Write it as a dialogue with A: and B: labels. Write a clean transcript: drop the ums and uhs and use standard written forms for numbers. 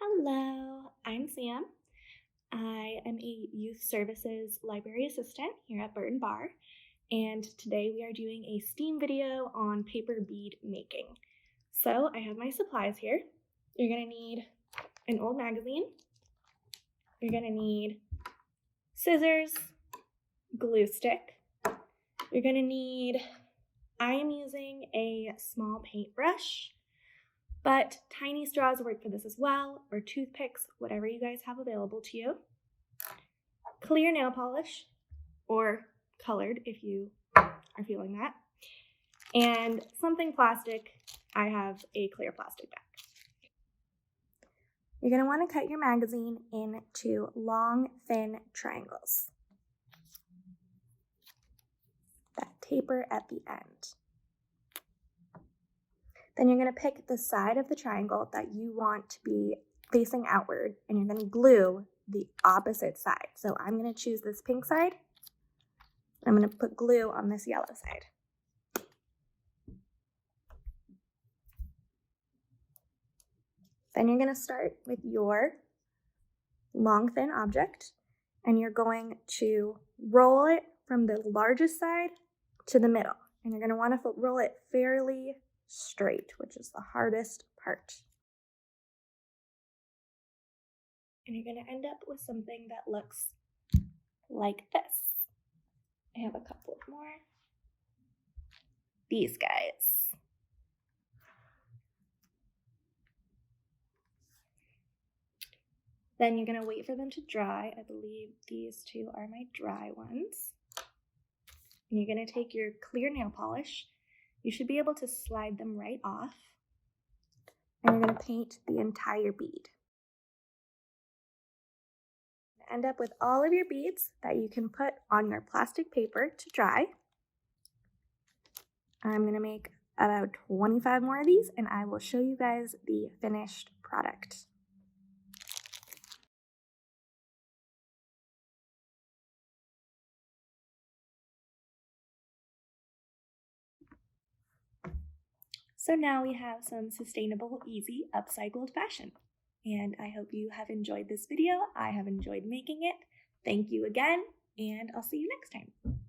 A: Hello, I'm Sam. I am a youth services library assistant here at Burton Bar, and today we are doing a STEAM video on paper bead making. So I have my supplies here. You're going to need an old magazine. You're going to need scissors, glue stick. You're going to need, I am using a small paintbrush, but tiny straws work for this as well, or toothpicks, whatever you guys have available to you. Clear nail polish, or colored if you are feeling that. And something plastic, I have a clear plastic bag. You're going to want to cut your magazine into long, thin triangles that taper at the end. Then you're going to pick the side of the triangle that you want to be facing outward, and you're going to glue the opposite side. So I'm going to choose this pink side. I'm going to put glue on this yellow side. Then you're going to start with your long, thin object, and you're going to roll it from the largest side to the middle. And you're going to want to roll it fairly straight, which is the hardest part. And you're going to end up with something that looks like this. I have a couple more. These guys. Then you're going to wait for them to dry. I believe these two are my dry ones. And you're going to take your clear nail polish. You should be able to slide them right off. And you're going to paint the entire bead. End up with all of your beads that you can put on your plastic paper to dry. I'm going to make about 25 more of these, and I will show you guys the finished product. So now we have some sustainable, easy, upcycled fashion. And I hope you have enjoyed this video. I have enjoyed making it. Thank you again, and I'll see you next time.